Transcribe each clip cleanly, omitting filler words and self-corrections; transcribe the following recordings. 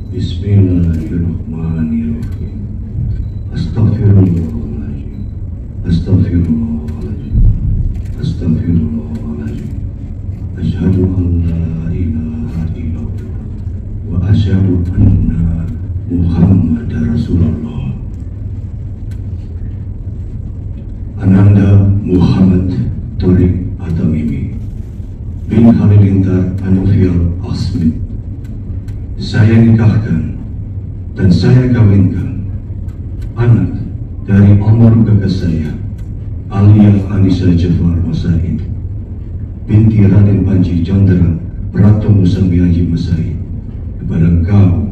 Bismillahirrahmanirrahim. Astaghfirullahaladzim. Astaghfirullahaladzim. Astaghfirullahaladzim. Asyhadu an la ilaha illallah wa asyhadu anna Muhammadar Rasulullah. Ananda Muhammad Torik Atamimi bin Halilintar Anufial Asmit, saya nikahkan dan saya kawinkan anak dari almarhum kakak saya, Alia Anissa Jafar Masaid binti Raden Panji Jondera Prato Musambianji Masaid kepada engkau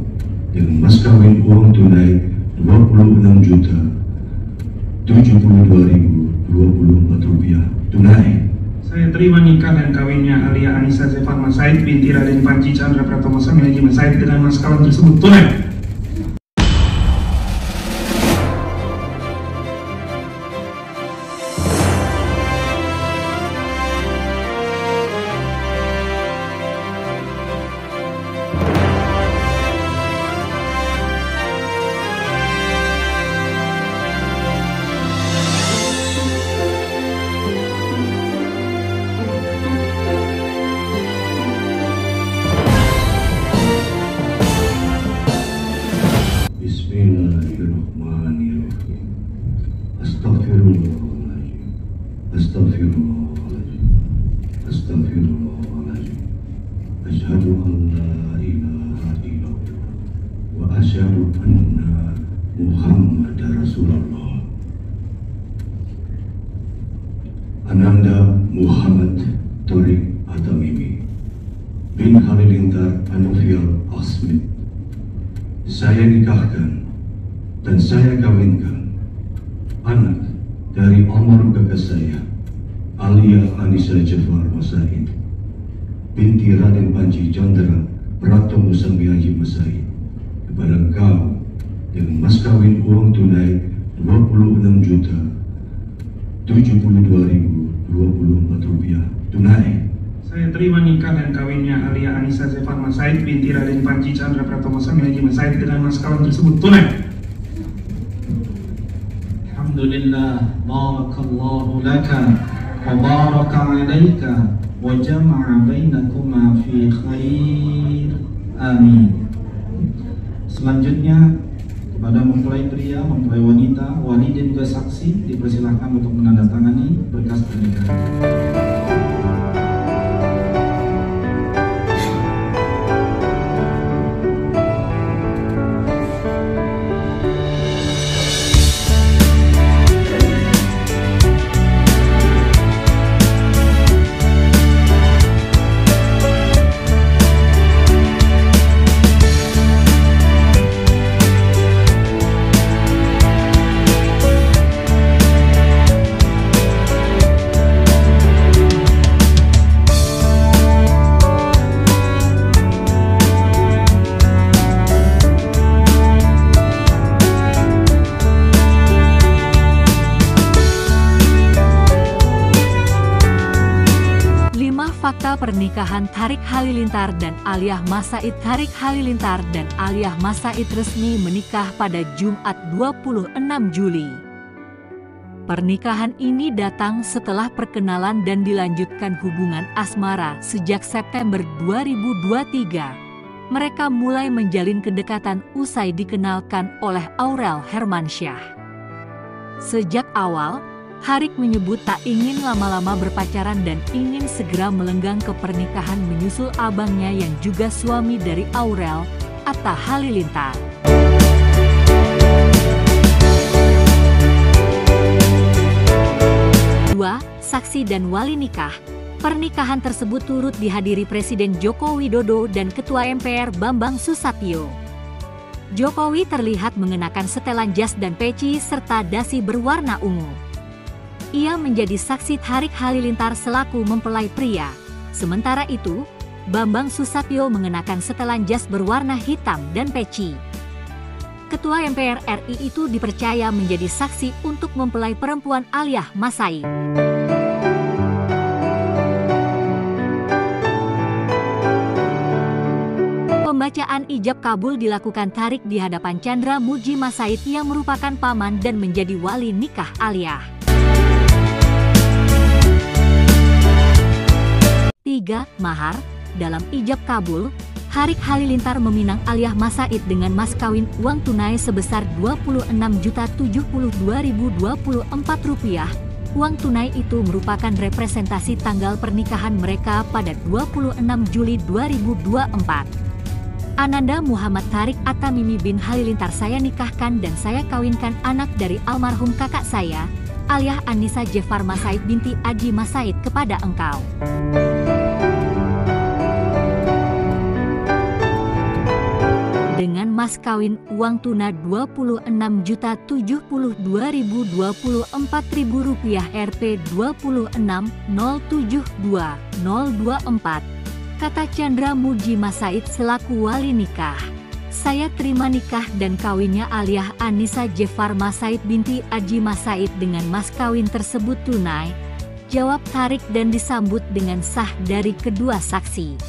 dengan mas kawin uang tunai 26.072.024 rupiah tunai. Saya terima nikah dan kawinnya Alia Anissa Jafar Masaid binti Raden Panji Chandra Pratomo Samyaji Masaid dengan mas kawin tersebut tunai. Bismillahirrahmanirrahim. Astaghfirullahaladzim. Astaghfirullahaladzim. Astaghfirullahaladzim. Asyhadu an la ilaha illallah wa asyhadu anna Muhammadar Rasulullah. Ananda Muhammad Torik Atamimi bin Halilintar Anufial Asmit, saya nikahkan dan saya kawinkan anak dari almarhum kakak saya, Alia Anissa Jafar Masaid binti Raden Panji Jondera Prato Musambianji Masaid kepada engkau dengan mas kawin uang tunai 26.072.024 rupiah tunai. Saya terima nikah dan kawinnya Alia Anissa Jafar Masaid binti Raden Panji Chandra Pratomo Samyaji Masaid dengan mas kawin tersebut tunai. Alhamdulillah, barakallahu laka wa baraka alaika wa jama'a bainakuma fi khair. Amin. Selanjutnya kepada mempelai pria, mempelai wanita, wali dan juga saksi dipersilahkan untuk menandatangani berkas pernikahan. Fakta pernikahan Tariq Halilintar dan Aliah Masaid. Tariq Halilintar dan Aliah Masaid resmi menikah pada Jumat 26 Juli. Pernikahan ini datang setelah perkenalan dan dilanjutkan hubungan asmara sejak September 2023. Mereka mulai menjalin kedekatan usai dikenalkan oleh Aurel Hermansyah. Sejak awal, Tariq menyebut tak ingin lama-lama berpacaran dan ingin segera melenggang ke pernikahan menyusul abangnya yang juga suami dari Aurel, Atta Halilintar. Dua, saksi dan wali nikah. Pernikahan tersebut turut dihadiri Presiden Joko Widodo dan Ketua MPR Bambang Susatyo. Jokowi terlihat mengenakan setelan jas dan peci serta dasi berwarna ungu. Ia menjadi saksi Tariq Halilintar selaku mempelai pria. Sementara itu, Bambang Susatyo mengenakan setelan jas berwarna hitam dan peci. Ketua MPR RI itu dipercaya menjadi saksi untuk mempelai perempuan Aliah Masaid. Pembacaan ijab kabul dilakukan Tharik di hadapan Chandra Muji Masaid yang merupakan paman dan menjadi wali nikah Aliyah. 3. Mahar. Dalam ijab kabul, Tharik Halilintar meminang Aliyah Masaid dengan mas kawin uang tunai sebesar Rp26.072.024. Uang tunai itu merupakan representasi tanggal pernikahan mereka pada 26 Juli 2024. Ananda Muhammad Tharik Atamimi bin Halilintar saya nikahkan dan saya kawinkan anak dari almarhum kakak saya, Aliyah Anissa Jefar Masaid binti Aji Masaid kepada engkau. Dengan mas kawin uang tunai Rp26.072.024 Rp 26.072.024. Kata Chandra Muji Masaid selaku wali nikah. Saya terima nikah dan kawinnya Aliyah Anissa Jefar Masaid binti Aji Masaid dengan mas kawin tersebut tunai, jawab Tharik dan disambut dengan sah dari kedua saksi.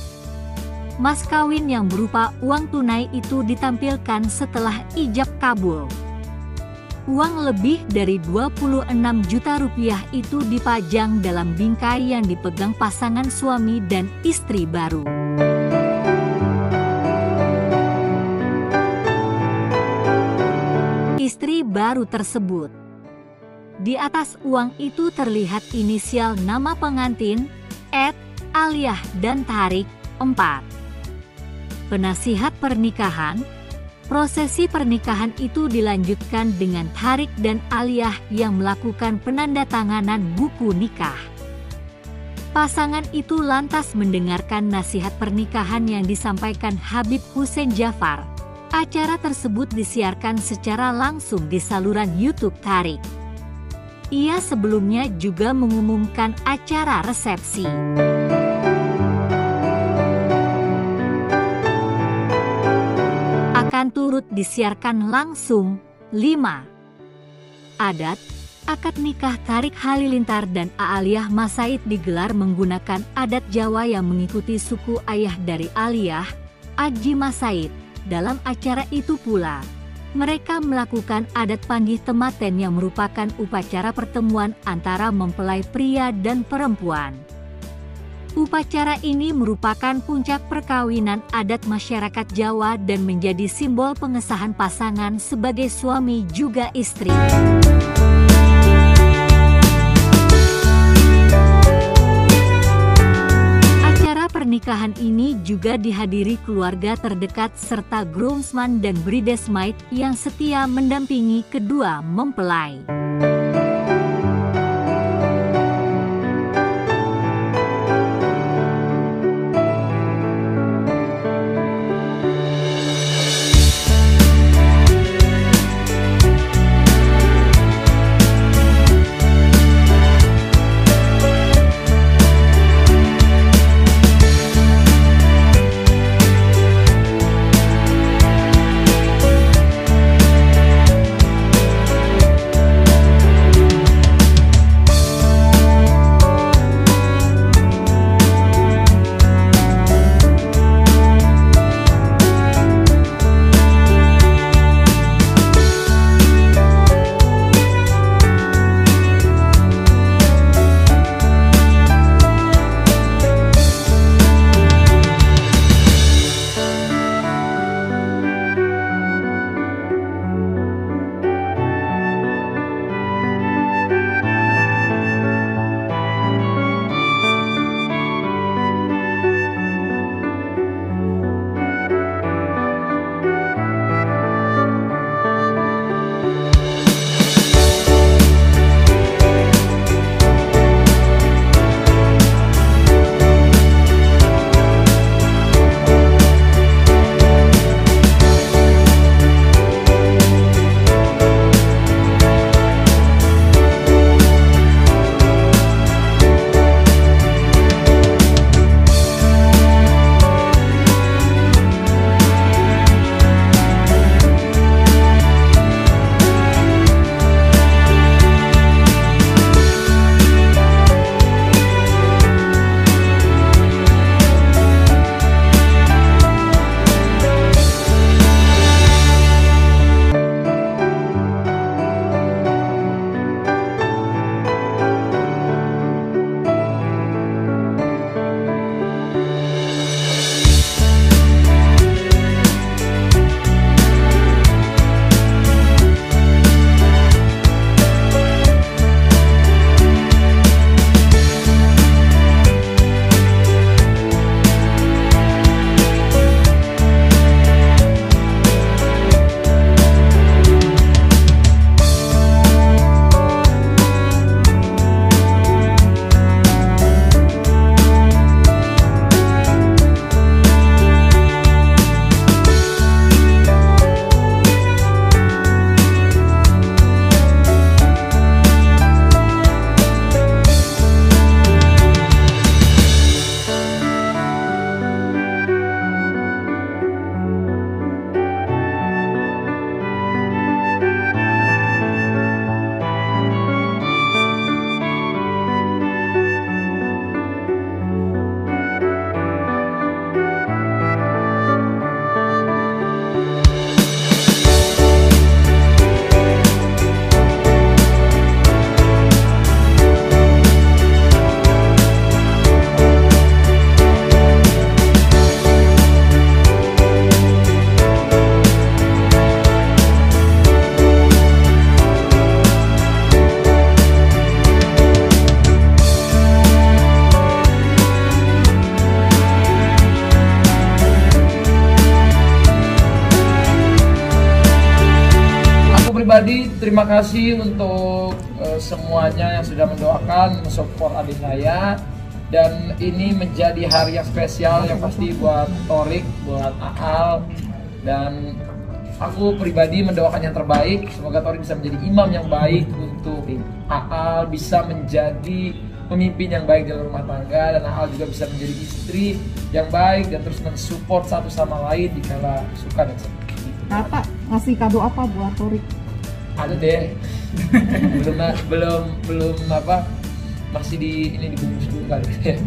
Mas kawin yang berupa uang tunai itu ditampilkan setelah ijab kabul. Uang lebih dari Rp26 juta itu dipajang dalam bingkai yang dipegang pasangan suami dan istri baru. Istri baru tersebut. Di atas uang itu terlihat inisial nama pengantin, Aliyah dan Tharik. 4. Penasihat pernikahan. Prosesi pernikahan itu dilanjutkan dengan Tharik dan Aliyah yang melakukan penandatanganan buku nikah. Pasangan itu lantas mendengarkan nasihat pernikahan yang disampaikan Habib Hussein Jafar. Acara tersebut disiarkan secara langsung di saluran YouTube Tharik. Ia sebelumnya juga mengumumkan acara resepsi. Akan turut disiarkan langsung. 5. Adat. Akad nikah Tharik Halilintar dan Aliyah Masaid digelar menggunakan adat Jawa yang mengikuti suku ayah dari Aliyah, Aji Masaid. Dalam acara itu pula, mereka melakukan adat panggih tematen yang merupakan upacara pertemuan antara mempelai pria dan perempuan. Upacara ini merupakan puncak perkawinan adat masyarakat Jawa dan menjadi simbol pengesahan pasangan sebagai suami juga istri. Acara pernikahan ini juga dihadiri keluarga terdekat serta groomsman dan bridesmaid yang setia mendampingi kedua mempelai. pribadi terima kasih untuk semuanya yang sudah mendoakan, mensupport adik saya. Dan ini menjadi hari yang spesial yang pasti buat Torik, buat Aal. Dan aku pribadi mendoakan yang terbaik. Semoga Torik bisa menjadi imam yang baik untuk Aal, bisa menjadi pemimpin yang baik dalam rumah tangga, dan Aal juga bisa menjadi istri yang baik dan terus mensupport satu sama lain dikala suka dan sedih. Kakak ngasih kado apa buat Torik? Ada deh. belum apa, masih dibungkus dulu kali ya.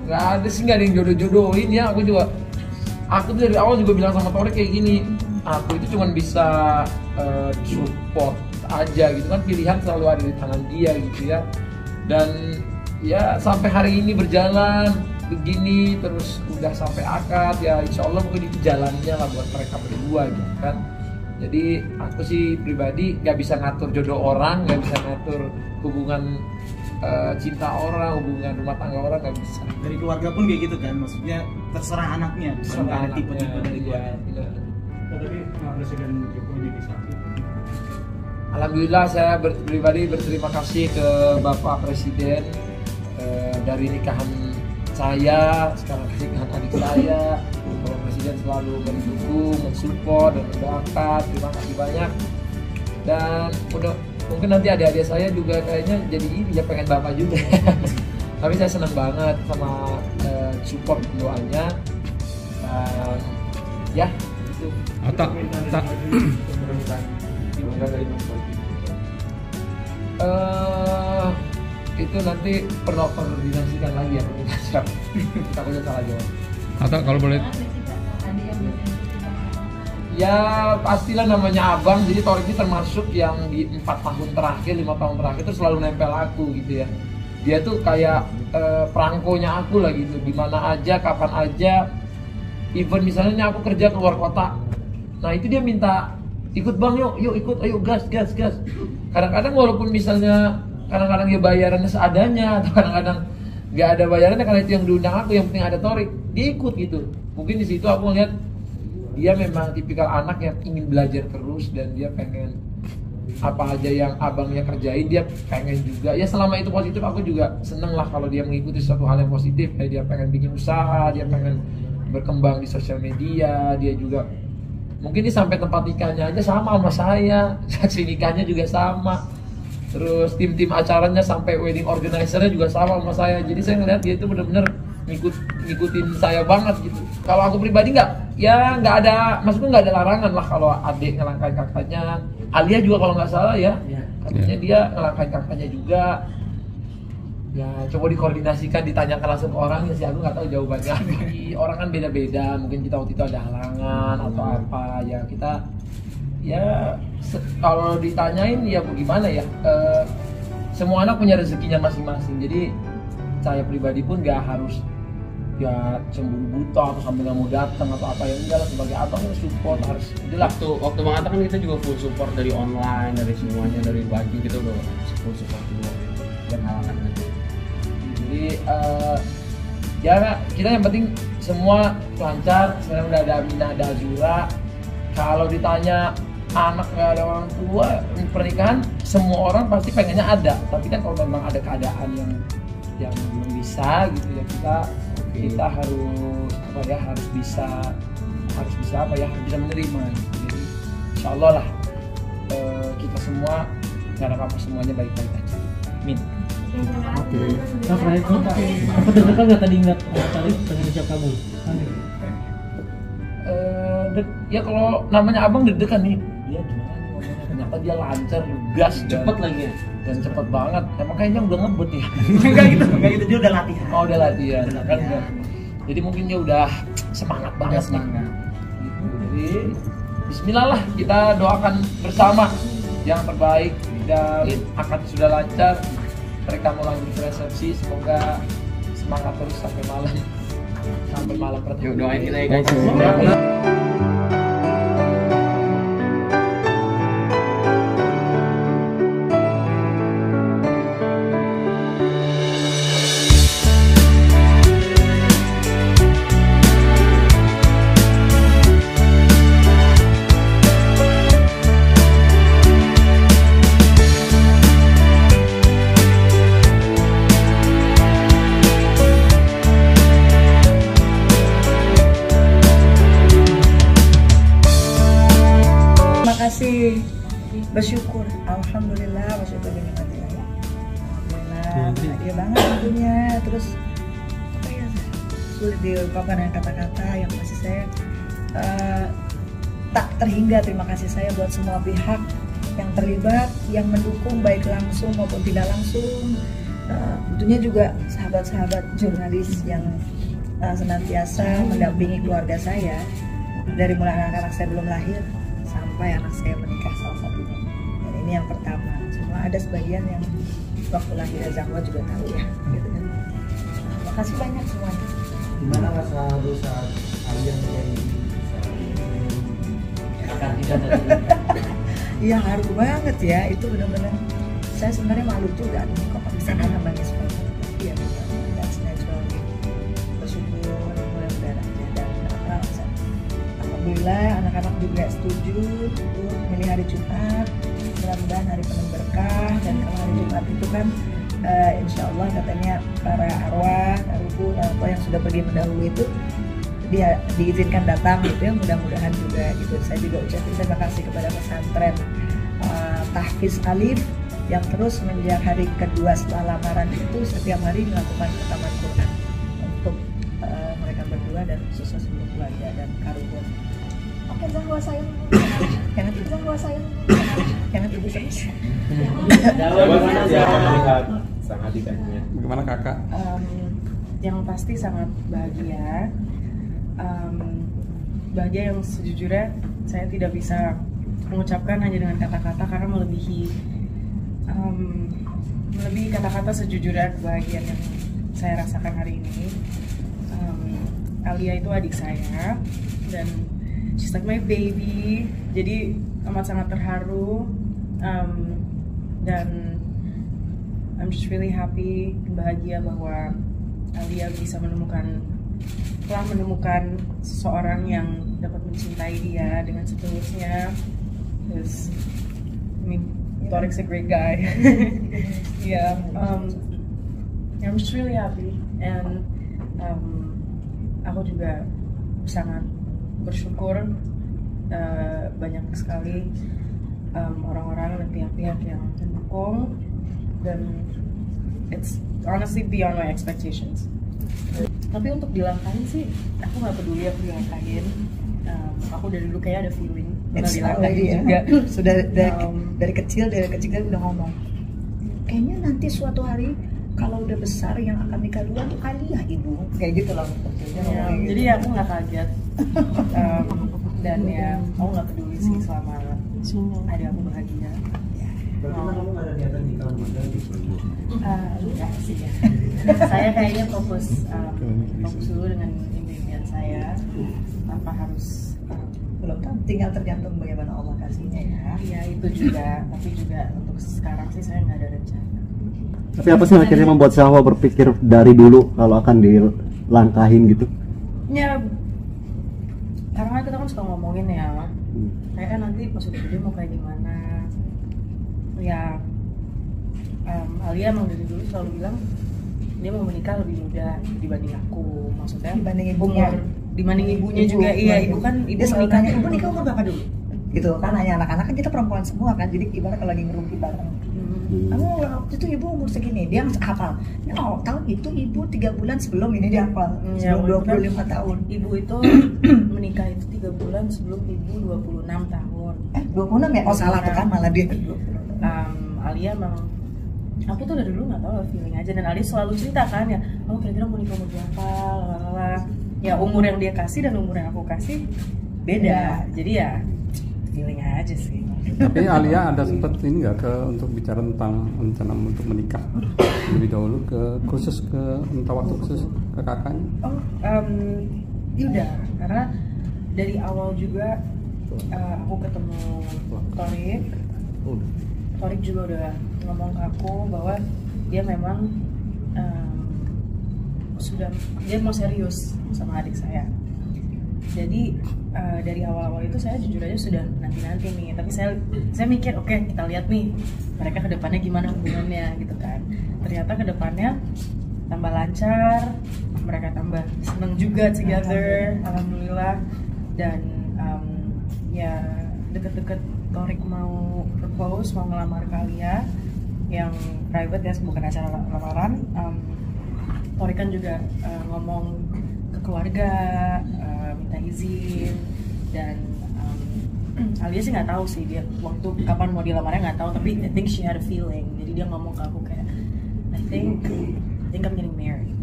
Gak ada sih, gak ada yang jodoh-jodohin ya. Aku dari awal juga bilang sama Torik kayak gini, aku itu cuma bisa support aja gitu kan, pilihan selalu ada di tangan dia gitu ya. Dan ya sampai hari ini berjalan begini terus udah sampai akad ya, insya Allah mungkin itu jalannya lah buat mereka berdua gitu kan. Jadi aku sih pribadi nggak bisa ngatur jodoh orang, nggak bisa ngatur hubungan cinta orang, hubungan rumah tangga orang, nggak bisa. Dari keluarga pun kayak gitu kan, maksudnya terserah anaknya, bukan ada tipe-tipe dari keluarga. Tapi Presiden Jokowi jadi saksi. Alhamdulillah saya pribadi berterima kasih ke Bapak Presiden dari nikahan saya, sekarang nikahan adik saya. Bapak Presiden selalu mendukung, mensupport dan mendoakan. Terima kasih banyak. Dan mungkin nanti adik-adik saya juga kayaknya jadi ini ya, pengen Bapak juga. Tapi saya senang banget sama support doanya. Ya itu. Itu nanti perlu koordinasikan lagi ya, kita udah salah jawab. Atau kalau boleh, ya pastilah namanya abang, jadi Torik ini termasuk yang di 4 tahun terakhir, 5 tahun terakhir itu selalu nempel aku gitu ya. Dia tuh kayak perangkonya aku lah gitu, dimana aja, kapan aja. Even misalnya aku kerja keluar kota, nah itu dia minta ikut bang, yuk ikut, ayo gas. Kadang-kadang walaupun misalnya kadang-kadang dia bayarannya seadanya, atau kadang-kadang nggak ada bayarannya karena itu yang diundang aku, yang penting ada Torik, dia ikut gitu. Mungkin di situ aku lihat dia memang tipikal anak yang ingin belajar terus, dan dia pengen apa aja yang abangnya kerjain dia pengen juga. Ya selama itu positif, aku juga seneng lah kalau dia mengikuti suatu hal yang positif. Kayak dia pengen bikin usaha, dia pengen berkembang di sosial media, dia juga mungkin ini sampai tempat nikahnya aja sama saya, saksi nikahnya juga sama, terus tim acaranya sampai wedding organizer-nya juga sama saya. Jadi saya ngeliat dia itu bener-bener ngikutin saya banget gitu. Kalau aku pribadi nggak ada, maksudnya nggak ada larangan lah kalau adik ngelangkain kakaknya. Alia juga kalau nggak salah ya, katanya dia ngelangkain kakaknya juga. Ya coba dikoordinasikan, ditanyakan langsung ke orangnya sih, aku nggak tahu jawabannya. Orang kan beda-beda, mungkin kita waktu itu ada halangan atau apa ya, kita ya kalau ditanyain ya bagaimana ya, semua anak punya rezekinya masing-masing. Jadi saya pribadi pun nggak harus ya cemburu buta atau sampai nggak mau datang atau apa, ya enggak lah, sebagai abang support harus jelas. waktu Bang Atta kan kita juga full support dari online, dari semuanya, dari baju kita udah full support juga dan halangan aja. Jadi ya kita yang penting semua lancar. Sekarang udah ada Aminah, ada Azura. Kalau ditanya anak nggak ada orang tua, pernikahan semua orang pasti pengennya ada. Tapi kan kalau memang ada keadaan yang belum bisa gitu ya, kita harus apa ya, harus bisa menerima gitu. Jadi insya Allah lah kita semua, cara apa semuanya baik-baik aja. Amin. Oke. Nah, terakhir apa deg-degan nggak tadi ingat tadi pengen ucap kamu? Ya kalau namanya abang deg-degan nih, dia gimana nih ngomongnya, ternyata dia lancar, gas, Cepet lagi ya? dan cepet banget. Emang kayaknya udah ngebut ya. Enggak gitu, dia udah latihan. Oh udah latihan, kan udah. Jadi mungkin dia udah semangat banget. Semangat. Gitu. Jadi Bismillah lah, kita doakan bersama yang terbaik, dan akad sudah lancar. Mereka mau lanjut resepsi, semoga semangat terus sampai malam pertama. Yuk doain kita ya guys. alhamdulillah masyaallah bin ni'matillah ya. Alhamdulillah bahagia banget tentunya. Terus apa ya, sulit diungkapkan dengan kata-kata yang masih saya tak terhingga terima kasih saya buat semua pihak yang terlibat, yang mendukung baik langsung maupun tidak langsung. Tentunya juga sahabat-sahabat jurnalis yang senantiasa mendampingi keluarga saya dari mulai anak-anak saya belum lahir sampai anak saya menikah salah satunya. Dan ini yang pertama. Semua ada sebagian yang waktu lahir Zahwa juga tahu ya. Gitu kan. Makasih banyak semuanya. Gimana rasa dosa kalian menjadi kandidat dari Iya haru banget ya, itu benar-benar saya sebenarnya malu juga, aduh kok bisa nangis banget. Iya benar, that's natural. Bersyukur mudah-mudahan aja dan alhamdulillah anak-anak juga setuju untuk milih hari Jumat. Mudah-mudahan hari penuh berkah dan kalau hari Jumat itu kan insya Allah katanya para arwah, ruhun atau yang sudah pergi mendahulu itu dia diizinkan datang gitu ya, mudah-mudahan juga gitu. Saya juga ucapin terima kasih kepada pesantren Tahfiz Alif yang terus sejak hari kedua setelah lamaran itu setiap hari melakukan khataman Quran untuk mereka berdua dan khusus untuk keluarga dan karuhun. Oke Zahwa sayang, jangan tidur Zahwa sayang, jangan tidur terus. Bagaimana kakak? Yang pasti sangat bahagia. Bahagia yang sejujurnya saya tidak bisa mengucapkan hanya dengan kata-kata karena melebihi kata-kata sejujurnya kebahagiaan yang saya rasakan hari ini. Alia itu adik saya dan she's like my baby, jadi amat sangat terharu dan I'm just really happy, bahagia bahwa Alia bisa telah menemukan seseorang yang dapat mencintai dia dengan setulusnya. Because I mean, Torik's a great guy. Yeah, I'm just really happy and aku juga sangat bersyukur banyak sekali orang-orang dan pihak-pihak yang mendukung dan it's honestly beyond my expectations. Tapi untuk dilangkahin sih, aku nggak peduli aku dilangkahin. Aku dari dulu kayak ada feeling dilangkahin juga. Sudah dari kecil kan udah ngomong. Kayaknya nanti suatu hari kalau udah besar yang akan nikah duluan tuh Alia ibu, kayak gitu loh. Ya, jadi aku nggak kaget dan ya aku nggak peduli sih selama ada aku bahagia. Bagaimana kamu nggak ada niatan nikah muda gitu? Enggak sih ya. Saya kayaknya fokus dulu dengan impian saya tanpa harus belum tahu, tinggal tergantung bagaimana Allah kasihnya ya. Iya itu juga, tapi juga untuk sekarang sih saya nggak ada rencana. Tapi apa sih akhirnya membuat Zahwa berpikir dari dulu kalau akan dilangkahin gitu? Ya karena kita kan suka ngomongin ya, kayak kan nanti pas udah gede mau kayak gimana. Ya Alia emang dari dulu selalu bilang dia mau menikah lebih muda dibanding aku, maksudnya dibanding ibunya, juga. Iya ibu kan dia selalu tanya ibu nikah umur berapa dulu gitu kan, hanya anak-anak kan kita perempuan semua kan, jadi gimana kalau lagi ngerumpi bareng. Kamu waktu itu ibu umur segini, dia hafal. Oh tahun itu ibu 3 bulan sebelum ini dia hafal, sebelum 25 tahun. Ibu itu menikah itu 3 bulan sebelum ibu 26 tahun. 26 ya? Oh salah tuh kan malah dia. Alia emang aku tuh dari dulu nggak tahu feeling aja, dan Alia selalu cerita kan ya, kamu kira-kira mau nikah umur berapa, lalala. Ya umur yang dia kasih dan umur yang aku kasih beda, jadi ya feeling aja sih. Tapi Alia ada sempat ini nggak untuk bicara tentang rencana untuk menikah lebih dahulu minta waktu khusus ke kakaknya? Udah, karena dari awal juga aku ketemu Torik juga udah ngomong ke aku bahwa dia memang dia mau serius sama adik saya. Jadi dari awal-awal itu saya jujur aja sudah nanti nih, tapi saya mikir oke, kita lihat nih mereka kedepannya gimana hubungannya gitu kan. Ternyata kedepannya tambah lancar, mereka tambah seneng juga together, alhamdulillah. Dan ya deket-deket Torik mau propose, mau ngelamar Kalia yang private ya, bukan acara lamaran. Torik kan juga ngomong ke keluarga, minta izin, dan Alia sih nggak tahu sih dia waktu kapan mau dilamarnya, nggak tahu, tapi I think she had a feeling. Jadi dia ngomong ke aku kayak I think I'm getting married,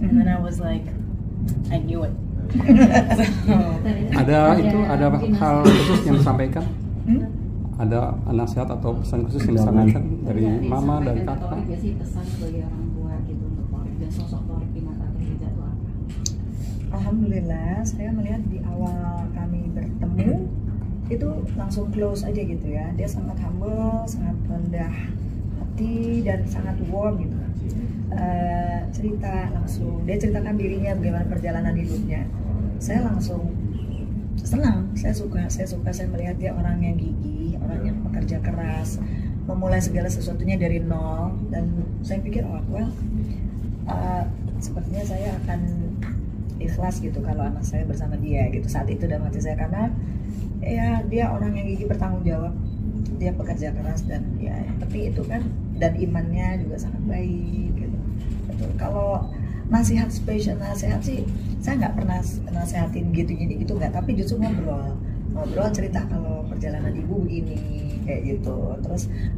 and then I was like I knew it. Ada hal khusus yang disampaikan? Ada nasihat atau pesan khusus yang disampaikan dari mama dan kakak? Pesan sebagai orang tua gitu untuk Torik dan sosok Torik di mata Khadijah itu apa? Alhamdulillah, saya melihat di awal kami bertemu itu langsung close aja gitu ya. Dia sangat humble, sangat rendah hati dan sangat warm gitu. Cerita langsung, dia ceritakan dirinya bagaimana perjalanan hidupnya. Saya langsung senang, saya suka melihat dia orang yang gigih, orang yang pekerja keras, memulai segala sesuatunya dari nol. Dan saya pikir sepertinya saya akan ikhlas gitu kalau anak saya bersama dia gitu saat itu dalam hati saya, karena ya dia orang yang gigih, bertanggung jawab, dia pekerja keras, dan ya tapi itu kan, dan imannya juga sangat baik gitu. Kalau nasihat spesial, nasihat sih saya nggak pernah nasehatin gitu nggak, tapi justru ngobrol cerita kalau perjalanan ibu begini kayak gitu.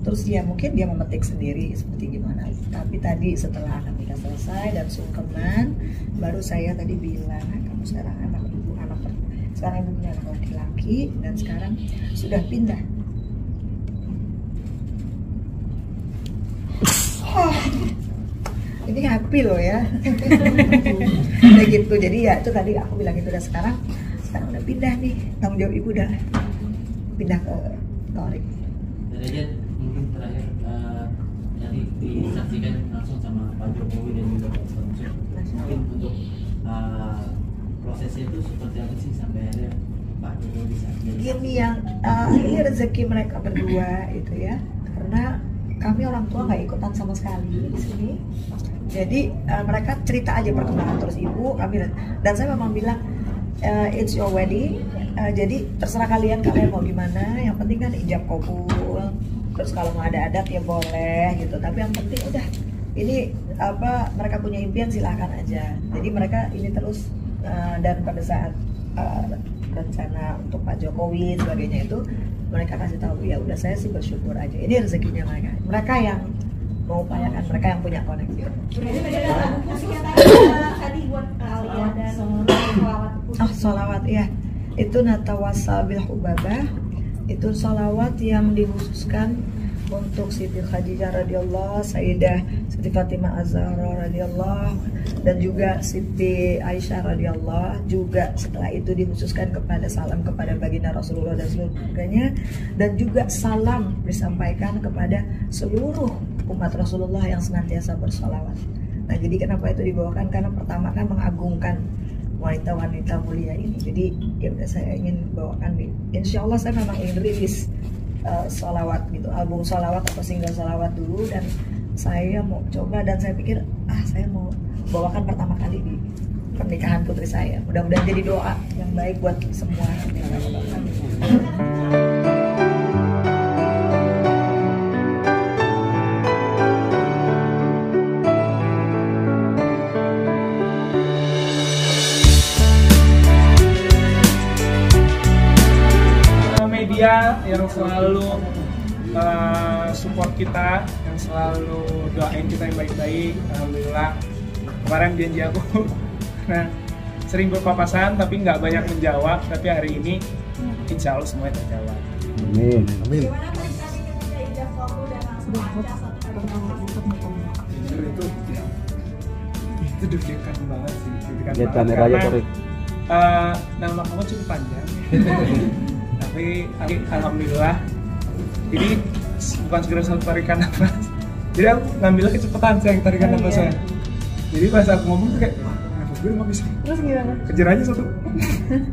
Terus dia mungkin dia memetik sendiri seperti gimana. Tapi tadi setelah akad nikah selesai dan sungkeman, baru saya tadi bilang, kamu sekarang sekarang ibu punya anak laki-laki dan sekarang sudah pindah. Ini happy loh ya. Udah gitu, jadi ya itu tadi aku bilang itu udah sekarang udah pindah nih, tanggung jawab ibu udah pindah ke Torik. Derajat mungkin terakhir tadi disaksikan langsung sama Pak Jokowi dan juga Pak Samsul. Mungkin untuk prosesnya itu seperti apa sih sampai akhirnya Pak Jokowi bisa Gini yang ini rezeki mereka berdua itu ya, karena kami orang tua nggak ikutan sama sekali di sini. Jadi mereka cerita aja perkembangan terus ibu kami, dan saya memang bilang it's your wedding, jadi terserah kalian mau gimana, yang penting kan ijab kabul, terus kalau mau ada adat ya boleh gitu, tapi yang penting udah ini mereka punya impian silahkan aja. Jadi mereka ini terus dan pada saat rencana untuk Pak Jokowi sebagainya itu mereka kasih tahu ya udah, saya sih bersyukur aja, ini rezekinya mereka yang mengupayakan, mereka yang punya koneksi. Tadi buat kalian dan sholawat ya, itu natawasal bil hubabah, itu sholawat yang dikhususkan untuk Siti Khadijah radhiyallahu, Sayyidah Siti Fatimah Az-Zahra radhiyallahu, dan juga Siti Aisyah radhiyallahu. Juga setelah itu dikhususkan kepada salam kepada baginda Rasulullah dan seluruh keluarganya, dan juga salam disampaikan kepada seluruh umat Rasulullah yang senantiasa bersolawat. Nah, jadi kenapa itu dibawakan? Karena pertama kan mengagungkan wanita-wanita mulia ini. Jadi ya udah, saya ingin bawakan. Insya Allah saya memang ingin rilis solawat gitu, album solawat atau single solawat dulu, dan saya mau coba, dan saya pikir saya mau bawakan pertama kali di pernikahan putri saya. Mudah-mudahan jadi doa yang baik buat semua yang saya bawakan. Yang selalu support kita, yang selalu doain kita yang baik-baik. Alhamdulillah kemarin janji aku sering berpapasan tapi nggak banyak menjawab, tapi hari ini insya Allah semuanya terjawab. Amin. Amin. Itu deg-degan banget sih, karena nama kamu cukup panjang. Tapi alhamdulillah ini bukan segera satu tarikan nafas, jadi aku ngambilnya kecepatan saya tarikan nafas saya. Jadi pas aku ngomong tuh kayak nafas gue nggak bisa, terus gimana? Kejar aja satu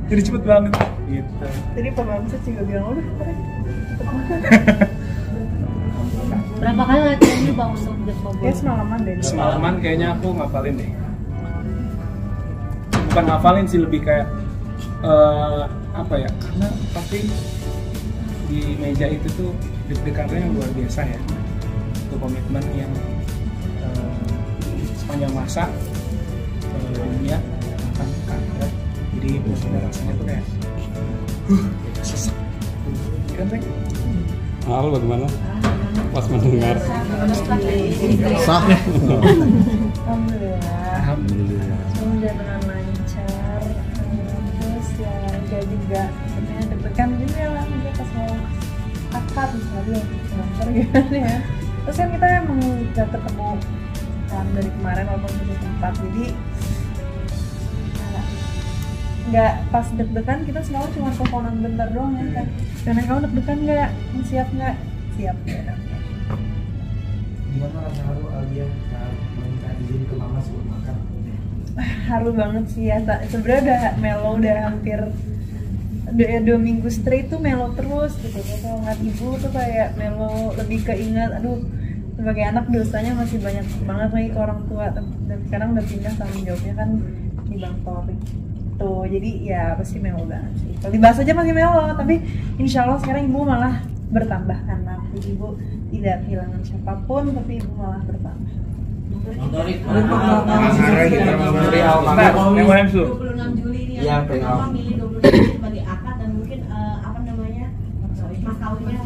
jadi cepet banget gitu. Jadi pemirsa juga bilang udah berapa kali latihan nih Bang untuk ijab kabul? Ya semalaman deh. Semalaman kayaknya aku ngafalin deh, bukan ngafalin sih, lebih kayak apa ya, karena pasti di meja itu tuh deg-degannya yang luar biasa ya. Itu komitmen yang sepanjang masa dunia akan ke akhirat. Jadi rasanya tuh kayak sesek. Kan Rek? Al bagaimana? Pas mendengar. Sah. Alhamdulillah. Semua jalan lancar. Terus ya enggak juga sebenarnya deg-degan juga lah mungkin pas mau akad misalnya lancar gimana ya. Terus kan kita emang udah ketemu dari kemarin walaupun di tempat, jadi nggak pas deg-degan kita selalu cuma teleponan bentar doang ya kan. Karena kamu deg-degan nggak, siap nggak? Siap ya. Gimana rasa haru Alia saat meminta izin ke mama sebelum makan? Haru banget sih ya. Sebenarnya udah melo, udah hampir 2 minggu straight tuh melo terus gitu. Kalau ngeliat ibu tuh kayak melo, lebih keinget. Aduh, sebagai anak dosanya masih banyak banget lagi ke orang tua. Dan sekarang udah pindah tanggung jawabnya kan di Bang Tori. Tuh, jadi ya pasti melo banget sih. Kalau dibahas aja masih melo, tapi insya Allah sekarang ibu malah bertambah anak. Jadi ibu tidak kehilangan siapapun, tapi ibu malah bertambah. 26 Juli ini ya, kenapa milih 26 Juli sebagai akad dan mungkin apa namanya mas kawinnya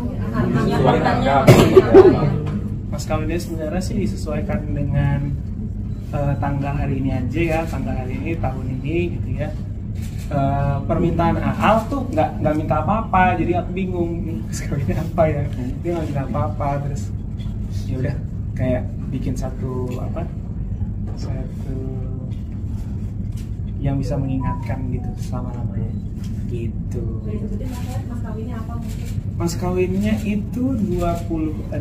Mas kawinnya sebenarnya sih disesuaikan dengan tanggal hari ini aja ya, tanggal hari ini tahun ini gitu ya. Permintaan Al tuh nggak minta apa-apa, jadi aku bingung mas kawinnya apa ya. Dia nggak minta apa-apa, terus ya udah kayak bikin satu yang bisa mengingatkan gitu selama-lamanya gitu. mas kawinnya apa mungkin? Mas kawinnya itu 26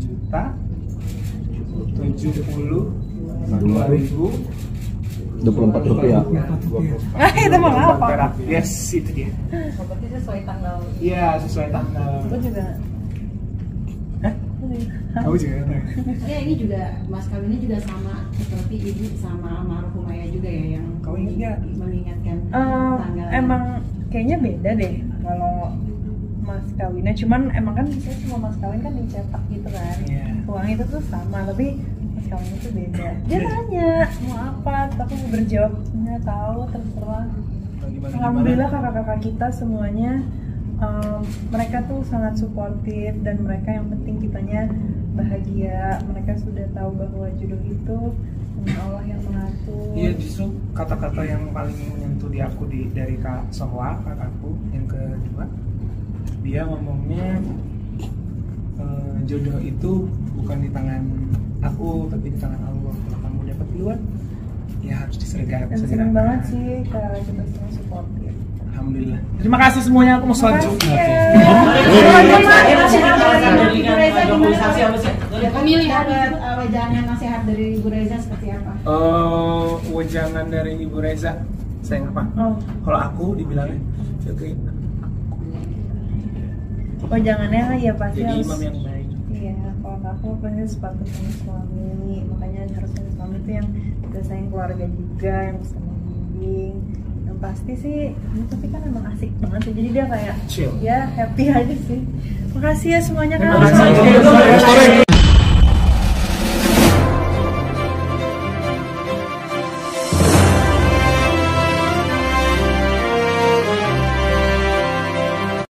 juta 24 rupiah. Itu mau apa? Yes, itu dia. Berarti sesuai tanggal. Iya, sesuai tanggal. Aku juga. Aku juga. Ya ini juga mas kawinnya juga sama seperti ibu sama almarhum ayah juga ya yang mengingatkan tanggal. Emang kayaknya beda deh kalau mas kawinnya. Cuman emang kan saya semua mas kawin kan dicetak gitu kan. Uang itu tuh sama, tapi mas kawinnya tuh beda. Dia tanya mau apa, tapi mau berjawab nggak tahu, terserah. Alhamdulillah kakak-kakak kita semuanya mereka tuh sangat suportif dan mereka yang penting kitanya bahagia. Mereka sudah tahu bahwa jodoh itu Allah yang mengatur. Iya, justru kata-kata yang paling menyentuh di aku dari Kak Sohwa, kakakku yang kedua, dia ngomongnya jodoh itu bukan di tangan aku tapi di tangan Allah. Kalau kamu dapat duluan ya harus disegerakan. Dan seneng banget sih kalau kita semua suportif. Alhamdulillah. Terima kasih semuanya, aku mau sholat Jumat. Pemilihan wejangan nasihat dari Ibu Reza seperti apa? Wejangan dari Ibu Reza, sayang apa? Kalau aku dibilangnya, wejangannya ya pasti jadi harus. imam yang baik. Iya, kalau aku pasti sepatutnya suami. Makanya harusnya suami itu yang bisa sayang keluarga juga, yang bisa membimbing. Pasti sih, tapi kan emang asik banget sih, jadi dia kayak chill. Ya happy aja sih. Makasih ya semuanya Terima kasih.